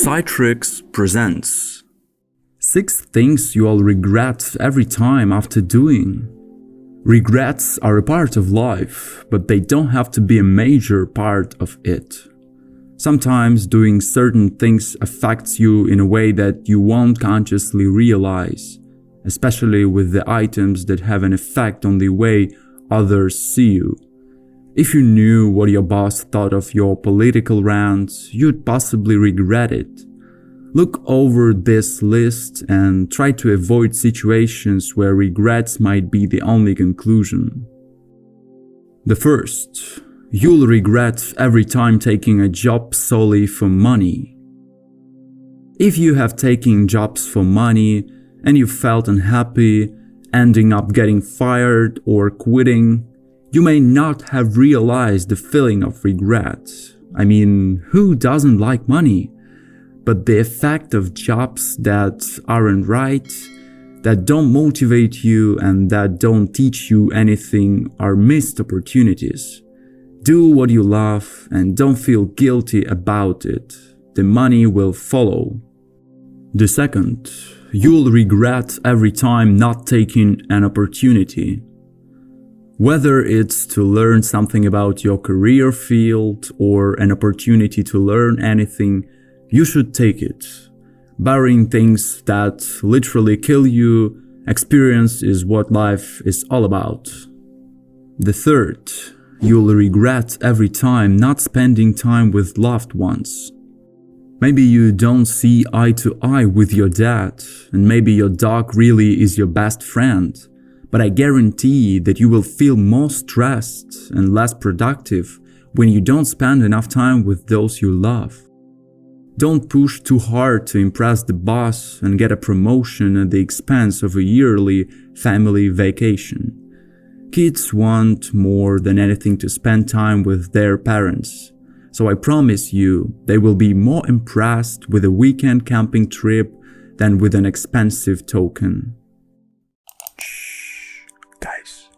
PsyTricks presents 6 things you'll regret every time after doing. Regrets are a part of life, but they don't have to be a major part of it. Sometimes doing certain things affects you in a way that you won't consciously realize, especially with the items that have an effect on the way others see you. If you knew what your boss thought of your political rants, you'd possibly regret it. Look over this list and try to avoid situations where regrets might be the only conclusion. The first, you'll regret every time taking a job solely for money. If you have taken jobs for money and you felt unhappy, ending up getting fired or quitting, you may not have realized the feeling of regret. I mean, who doesn't like money? But the effect of jobs that aren't right, that don't motivate you and that don't teach you anything are missed opportunities. Do what you love and don't feel guilty about it. The money will follow. The second, you'll regret every time not taking an opportunity. Whether it's to learn something about your career field or an opportunity to learn anything, you should take it. Barring things that literally kill you, experience is what life is all about. The third, you'll regret every time not spending time with loved ones. Maybe you don't see eye to eye with your dad, and maybe your dog really is your best friend. But I guarantee that you will feel more stressed and less productive when you don't spend enough time with those you love. Don't push too hard to impress the boss and get a promotion at the expense of a yearly family vacation. Kids want more than anything to spend time with their parents, so I promise you they will be more impressed with a weekend camping trip than with an expensive token. Guys,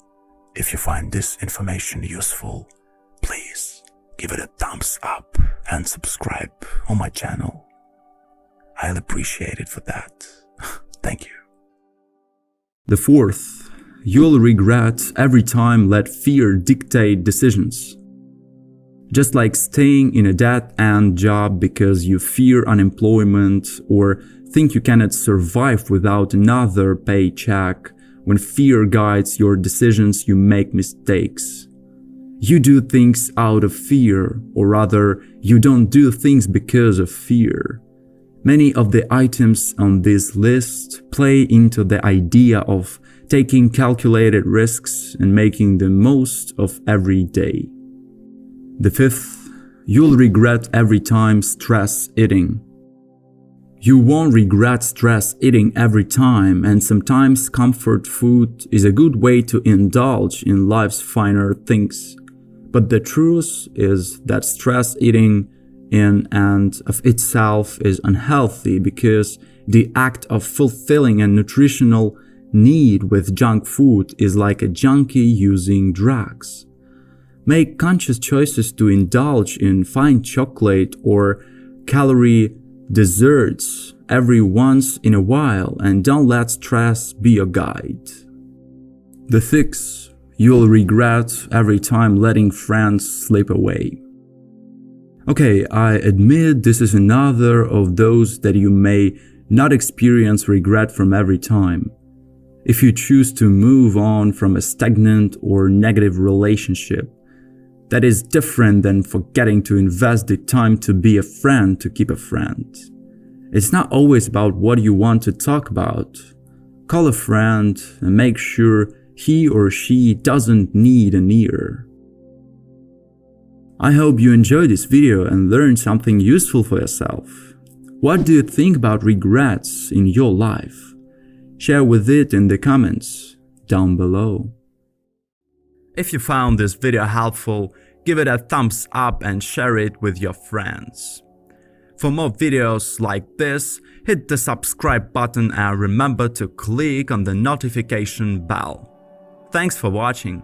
if you find this information useful, please give it a thumbs up and subscribe on my channel. I'll appreciate it for that. Thank you. The fourth, you'll regret every time let fear dictate decisions. Just like staying in a dead-end job because you fear unemployment or think you cannot survive without another paycheck, when fear guides your decisions, you make mistakes. You do things out of fear, or rather, you don't do things because of fear. Many of the items on this list play into the idea of taking calculated risks and making the most of every day. The fifth, you'll regret every time stress eating. You won't regret stress eating every time, and sometimes comfort food is a good way to indulge in life's finer things. But the truth is that stress eating in and of itself is unhealthy because the act of fulfilling a nutritional need with junk food is like a junkie using drugs. Make conscious choices to indulge in fine chocolate or calorie desserts every once in a while and don't let stress be your guide. The sixth, you'll regret every time letting friends slip away. Okay, I admit this is another of those that you may not experience regret from every time. If you choose to move on from a stagnant or negative relationship, that is different than forgetting to invest the time to be a friend to keep a friend. It's not always about what you want to talk about. Call a friend and make sure he or she doesn't need an ear. I hope you enjoyed this video and learned something useful for yourself. What do you think about regrets in your life? Share with it in the comments down below. If you found this video helpful, give it a thumbs up and share it with your friends. For more videos like this, hit the subscribe button and remember to click on the notification bell. Thanks for watching.